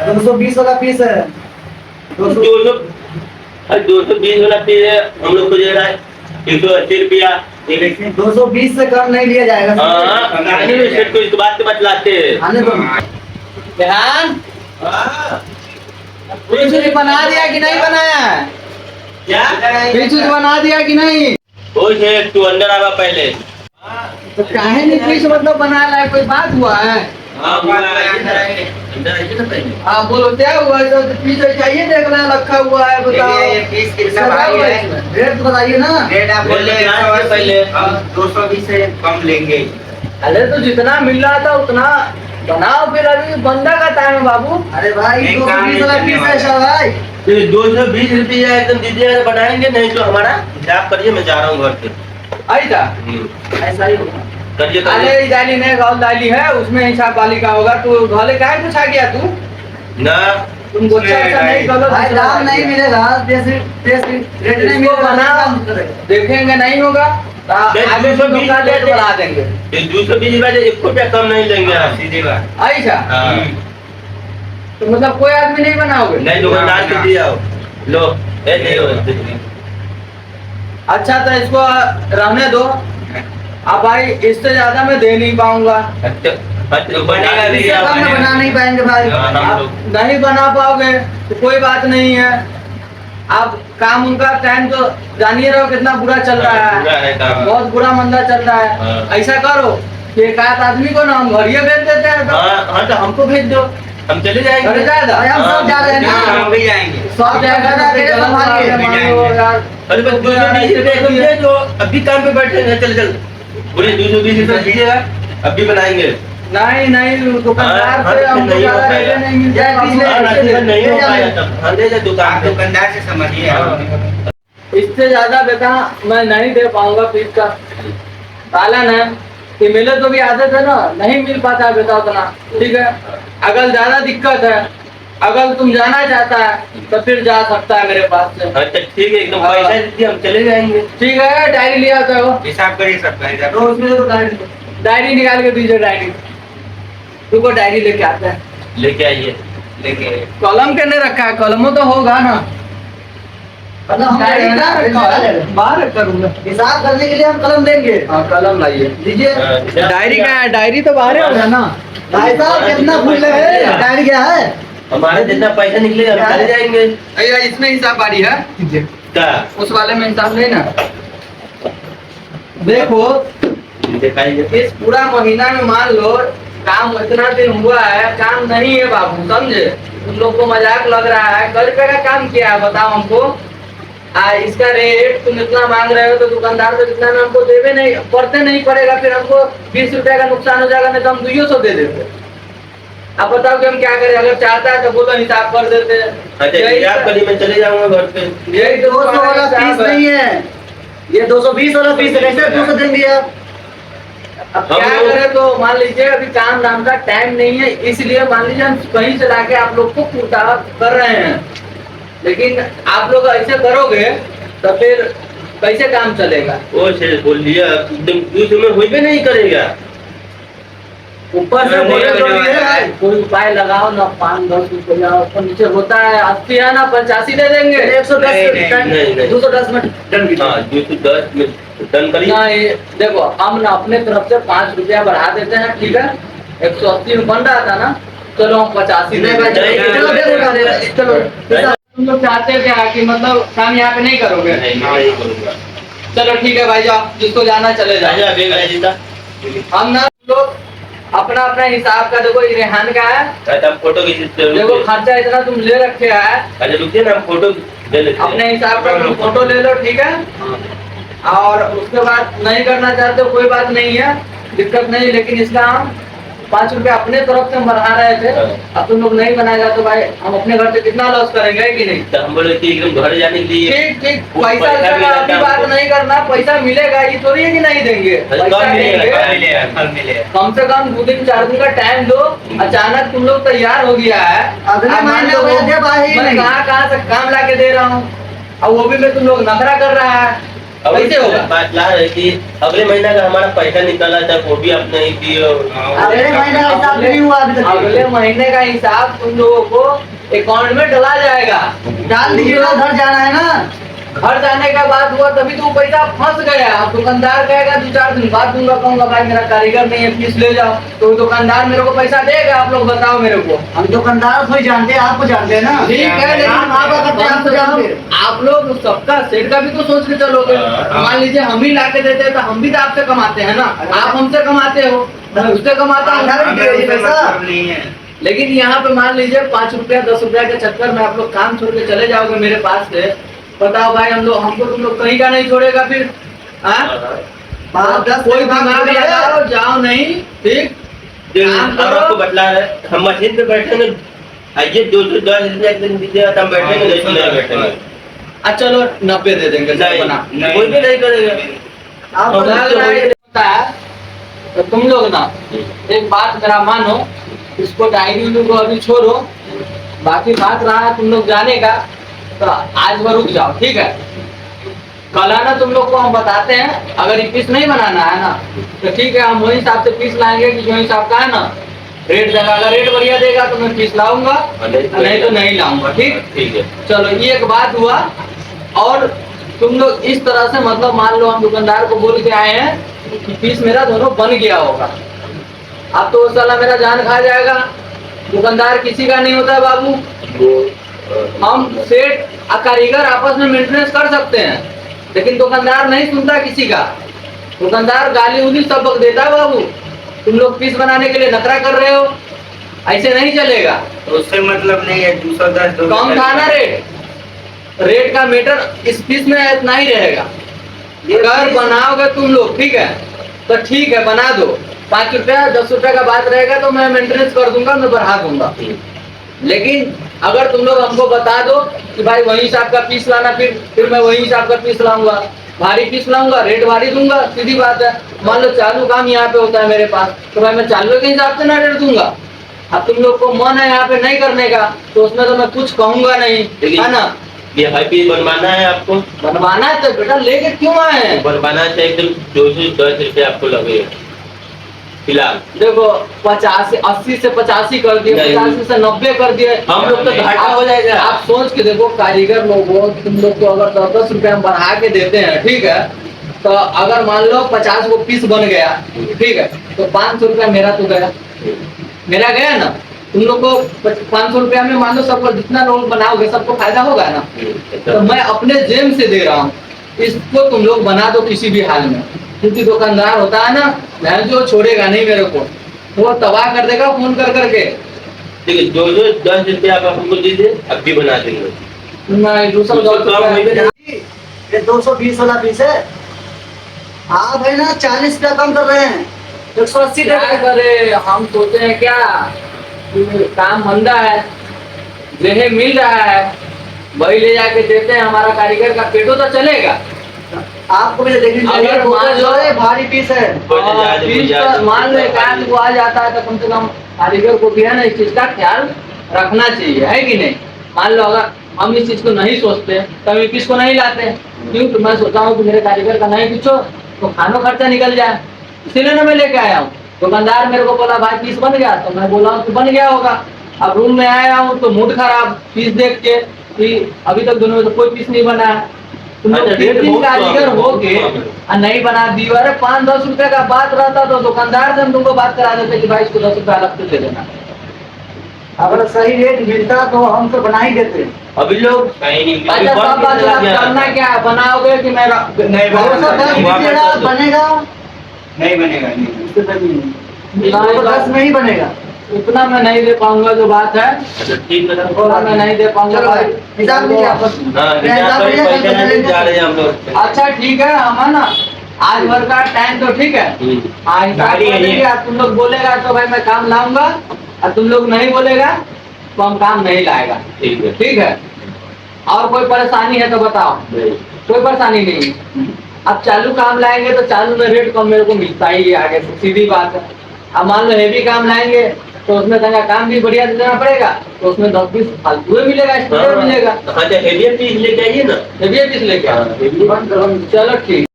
220 वाला पीस है। 220 वाला पीस है, हम लोग को दे रहा है 180 रुपया। 220 से कम नहीं लिया जाएगा। सेठ को इस बात के बतलाते हैं। आने दो। ध्यान बना दिया कि नहीं बनाया? क्या पीछे बना दिया कि नहीं? कोई सेठ तू अंदर आवा पहले। तो काहे नहीं पीछे मतलब बना रहा है? कोई बात हुआ है? अंदर आइए ना पहले। आप बोलो क्या हुआ है? तो पीछे चाहिए देखना रखा हुआ है, बताओ। पीस कितना भारी है? रेट तो बताइए ना। रेट आप बोल रहे हैं पहले 220 से कम लेंगे। अरे तो जितना मिल रहा था उतना बनाओ, फिर अभी बंदा का टाइम है बाबू। अरे भाई 220 वाला पीस है सर भाई। 220 रुपया एकदम दीजिएगा, बनाएंगे नहीं तो हमारा हिसाब करिए, मैं जा रहा हूँ घर पे। ऐसा ही होगा। करिए अरे डाली नहीं गौल डाली है, उसमें हिसाब वाली का होगा। तू घोले काहे पूछा गया तू? ना तुम गोचा नहीं गलत भाई, दाम नहीं मिलेगा। जैसे रेट नहीं मिलेगा, बना देखेंगे नहीं होगा आगे से दुकान रेट बढ़ा देंगे। 220 रुपया 1 रुपया कम नहीं लेंगे आप, सीधी बात। ऐसा तो मतलब कोई आदमी नहीं बनाओगे? नहीं दुकानदार के दिए आओ लो। नहीं हो अच्छा तो इसको रहने दो। अब भाई इससे ज्यादा मैं दे नहीं पाऊंगा। बनेगा भी, इससे कम में बना नहीं पाएंगे भाई। आप नहीं बना पाओगे तो कोई बात नहीं है। आप काम उनका टाइम तो जानिए रहो कितना बुरा चल रहा है, बहुत बुरा मंदा चल रहा है। ऐसा करो कि एक आध आदमी को ना हम घरिया भेज देते हैं। हाँ तो हमको भेज दो, हम चले जाएंगे। हम सब जा रहे हैं ना, हम भी जाएंगे। सब अरे बस 220 रुपये एकदम दे दो, अभी काम पे बैठे हैं। चल चल बोले 220 रुपये दीजिएगा, अभी बनाएंगे। नहीं नहीं दुकानदार से हमको ज्यादा रेट नहीं मिल जाएगा। नहीं हो पाया तब आप दुकानदार से समझिए। इससे ज्यादा बेटा मैं नहीं दे पाऊंगा पीस का। पालन है कि मिले तो भी आदत है ना, नहीं मिल पाता है बेटा उतना। ठीक है, अगर ज्यादा दिक्कत है, अगर तुम जाना चाहता है तो फिर जा सकता है मेरे पास से। अच्छा ठीक है, एकदम पैसा दीजिए, हम चले जाएंगे। ठीक है, डायरी ले आता हो, हिसाब करिए सबका। तो उसमें तो डायरी निकाल के दीजिए। डायरी तुमको डायरी लेके आता है, लेके आइए। लेके कलम के नहीं रखा है? कलमों तो होगा ना। डायरी कहाँ रखा है? बाहर करूंगा हिसाब करने के लिए हम कलम देंगे। हाँ कलम लाइए, दीजिए। डायरी का है? डायरी तो बाहर होगा ना। भाई साहब कितना फूल है? डायरी क्या है? हमारे जितना पैसा निकलेगा हम चले जाएंगे। इसमें हिसाब बारी है क्या उस वाले में हिसाब नहीं ना? देखो दिखाइए। इस पूरा महीना में मान लो काम इतना दिन हुआ है, काम नहीं है बाबू, समझे? तुम लोग को मजाक लग रहा है। कल रुपए का काम किया है बताओ हमको। इसका रेट तुम इतना मांग रहे हो तो दुकानदार तो इतना में हमको देवे नहीं पड़ते नहीं पड़ेगा। फिर हमको 20 रुपया का नुकसान हो जाएगा, नहीं तो हम 200 दे देते। अब बताओ कि हम क्या करें? अगर चाहता है तो बोलो हिसाब कर देते हैं। मैं चले जाऊंगा घर पे। ये 200 वाला पीस नहीं है, ये 220 वाला पीस है। कैसे 200 देंगे आप? अब क्या करें? तो मान लीजिए अभी काम नाम का टाइम नहीं है, इसलिए मान लीजिए हम कहीं से लाके आप लोग को पूर्ता कर रहे हैं। लेकिन आप लोग ऐसे करोगे तो फिर कैसे काम चलेगा? वो से बोल दिया एकदम 200 में होइबे नहीं करेगा। ऊपर से बोले तो ये कोई उपाय लगाओ ना। 5-10 रुपया ऊपर नीचे होता है, 80 है ना 85 दे देंगे। 110 210 में डन कीजिए। हाँ 210 में डन करिए। नहीं देखो हम ना अपने तरफ से 5 रुपया बढ़ा देते हैं। ठीक है, 180 में बन रहा था ना, चलो हम 85 चलो। तुम लोग चाहते क्या कि मतलब काम यहाँ पे नहीं करोगे? नहीं करूँगा। चलो ठीक है भाई, जाओ जिसको जाना चले जाओ। हम ना लोग अपना अपना हिसाब का देखो। रेहान का है, फोटो खींचते देखो खर्चा इतना तुम ले रखे है। अच्छा रुकिए ना, हम फोटो ले लेते अपने हिसाब का तुम फोटो ले लो। ठीक है, और उसके बाद नहीं करना चाहते हो कोई बात नहीं है, दिक्कत नहीं। लेकिन इसका हम 5 रुपया अपने तरफ से हम बढ़ा रहे थे। अब तुम लोग नहीं बनाएगा तो भाई हम अपने घर से कितना लॉस करेंगे कि नहीं? तो हम बोले कि एकदम घर जाने के लिए ठीक ठीक, पैसा अभी बात नहीं करना। पैसा मिलेगा, ये थोड़ी है कि नहीं देंगे। पैसा देंगे, कम से कम 2 दिन 4 दिन का टाइम दो। अचानक तुम लोग तैयार हो गया है, मैं कहाँ से काम ला के दे रहा हूँ, और वो भी मैं तुम लोग नखरा कर रहा है। कैसे होगा? बात ला रही थी अगले महीना का हमारा पैसा निकला था वो भी आप नहीं दिए। अगले महीने का हिसाब नहीं हुआ अभी तक। अगले महीने का हिसाब तुम लोगों को अकाउंट में डला जाएगा। डाल दीजिएगा, घर जाना है ना। घर जाने का बात हुआ तभी तो वो पैसा फंस गया। अब दुकानदार कहेगा 2-4 दिन बाद दूंगा, कहूंगा भाई मेरा कारीगर नहीं है, फीस ले जाओ, तो दुकानदार मेरे को पैसा देगा। आप लोग बताओ मेरे को। हम दुकानदार को ही जानते हैं, आपको जानते हैं ना। ठीक है, लेकिन हम आपका करते हैं, आपको जानते हैं। आप लोग सबका सेठ का भी तो सोच के चलोगे। मान लीजिए हम ही ला के देते हैं तो हम भी तो आपसे कमाते हैं ना। आप हमसे कमाते हो, मैं उससे कमाता आधार हूँ। भी दे दीजिए पैसा। लेकिन यहाँ पे मान लीजिए 5 रुपया 10 रुपया के चक्कर में आप लोग काम छोड़ के चले जाओगे मेरे पास से। बताओ भाई, हमको तुम लोग कहीं का नहीं छोड़ेगा फिर। हाँ? बात 10 कोई दिमाग लगाओ, जाओ नहीं, ठीक? काम अब करो। आपको बतला रहे हम मशीन पे बैठेंगे, आइए 210 रुपया एक दिन दीजिएगा तो हम बैठेंगे, नहीं तो नहीं बैठेंगे। अच्छा चलो 90 दे देंगे। बना कोई भी नहीं करेगा। आप लग रहा है ये होता है। तो तुम लोग ना एक बात मेरा मानो, इसको डायरी को अभी छोड़ो। बाकी बात रहा तुम लोग जाने का, तो आज वो रुक जाओ, ठीक है? कल आना तुम लोग को हम बताते हैं। अगर ये पीस नहीं बनाना है ना तो ठीक है, हम वही हिसाब से पीस लाएंगे कि जो हिसाब का है ना रेट देगा। अगर रेट बढ़िया देगा तो मैं पीस लाऊंगा, नहीं तो नहीं लाऊंगा, ठीक? ठीक है। चलो ये एक बात हुआ। और तुम लोग इस तरह से मतलब मान लो हम दुकानदार को बोल के आए हैं कि पीस मेरा दोनों बन गया होगा। अब तो वो साला मेरा जान खा जाएगा। दुकानदार किसी का नहीं होता है बाबू। हम सेठ और कारीगर आपस में मेंटेनेंस कर सकते हैं, लेकिन दुकानदार नहीं सुनता किसी का। दुकानदार गाली उली सबक देता है बाबू। तुम लोग पीस बनाने के लिए नखरा कर रहे हो, ऐसे नहीं चलेगा। तो उससे मतलब नहीं है, 210 कम था ना रेट का मैटर इस पीस में इतना ही रहेगा। अगर बनाओगे तुम लोग, ठीक है, तो ठीक है बना दो। 5 रुपया 10 रुपया का बात रहेगा तो मैं मेंटेनेंस कर दूंगा, मैं बढ़ा दूंगा। लेकिन अगर तुम लोग हमको बता दो कि भाई वही हिसाब का पीस लाना, फिर मैं वही हिसाब का पीस लाऊंगा, भारी पीस लाऊंगा, रेट भारी दूंगा। सीधी बात है। मान लो चालू काम यहाँ पे होता है मेरे पास, तो भाई मैं चालू के हिसाब से ना रेट दूंगा। अब तुम लोग को मन है यहाँ पे नहीं करने का, तो उसमें तो मैं कुछ कहूंगा नहीं, है ना? ये हाई पीस बनवाना है आपको, बनवाना है तो बेटा लेके क्यों आए हैं? बनवाना चाहिए एकदम 210 रुपया आपको लगेगा फिलहाल। देखो 50 80 से 85 कर दिए, नहीं। 85 से 90 कर दिए। हम लोग तो घाटा आप- हो जाएगा। आप सोच के देखो, कारीगर लोगों तुम लोग को अगर 10-10 रुपया हम बढ़ा के देते हैं, ठीक है, तो अगर मान लो 50 वो पीस बन गया, ठीक है, तो 500 रुपया मेरा तो गया, मेरा गया ना। तुम लोग को 500 रुपया में मान लो सबको जितना लोग बनाओगे सबको फायदा होगा ना। तो मैं अपने जेब से दे रहा हूँ, इसको तुम लोग बना दो किसी भी हाल में। क्योंकि दुकानदार होता है ना, मैं जो छोड़ेगा नहीं मेरे को, वो तबाह कर देगा फोन कर करके। ठीक है, 210 रुपया आप हमको दीजिए, अब भी बना देंगे। नहीं, दूसरा दूसरा दो काम रुपया। नहीं। ये 220 वाला पीस है। आप है ना 40 रुपया कम कर रहे हैं, 180 क्या रुपया। करे, हम सोचे हैं क्या कि काम मंदा है, जेहे मिल रहा है, वही ले जाके देते हैं। हमारा कारीगर का पेटो तो चलेगा। आपको भी देखनी चाहिए, अगर मान लो- भारी पीस है। पीस का मान लो एक आध को आ जाता है तो कम से कम कारीगर को भी है ना इस चीज का ख्याल रखना चाहिए, है कि नहीं? मान लो अगर हम इस चीज को नहीं सोचते तो हम पीस को नहीं लाते। क्यों? तो मैं सोचा हूँ कि मेरे कारीगर का नहीं पूछो तो खानो खर्चा निकल जाए, इसीलिए ना मैं लेके आया हूँ। दुकानदार मेरे को बोला भाई पीस बन गया, तो मैं बोला हूँ कि बन गया होगा। अब रूम में आया हूँ तो मूड खराब पीस देख के कि अभी तक दोनों में तो कोई पीस नहीं बना है। तुम लोग अच्छा, तीन रेट दिन बहुत कारीगर कम है, हो के बहुत कम है। और नहीं बना दी। अरे 5-10 रुपए का बात रहता तो दुकानदार से हम तुमको बात करा देते कि भाई इसको 10 रुपया अलग से दे देना। अगर सही रेट मिलता तो हम तो बना ही देते। अभी लोग कहीं नहीं अच्छा सब बात करना क्या है, बनाओगे कि मैं नहीं बनेगा। 210 दीजिएगा, बनेगा नहीं बनेगा, इससे नहीं। नहीं, 210 में ही बनेगा। उतना मैं नहीं दे पाऊंगा जो बात है, अच्छा ठीक है उतना मैं नहीं दे पाऊंगा चलो भाई। हिसाब लीजिए आपस में। हाँ, हिसाब कोई लीजिए, पैसा कल नहीं लेंगे। जा रहे हैं हम लोग। अच्छा ठीक है, हम है ना आज भर का टाइम तो ठीक है। हाँ हिसाब गाड़ी कर है ये। देंगे। अब तुम लोग बोलेगा तो भाई मैं काम लाऊंगा, और तुम लोग नहीं बोलेगा तो हम काम नहीं लाएगा, ठीक है। ठीक है? और कोई परेशानी है तो बताओ। नहीं। कोई परेशानी नहीं है। अब चालू काम लाएंगे तो चालू में रेट कम मेरे को मिलता ही है आगे से, सीधी बात है। अब मान लो हेवी काम लाएंगे तो उसमें तंगा काम भी बढ़िया से देना पड़ेगा, तो उसमें 10-20 फालतू में मिलेगा, स्टूडियो मिलेगा। हाँ, तो हेवियर पीस लेके आइए ना। हेवी पीस लेके हाँ, आओ। heavy- चलो ठीक।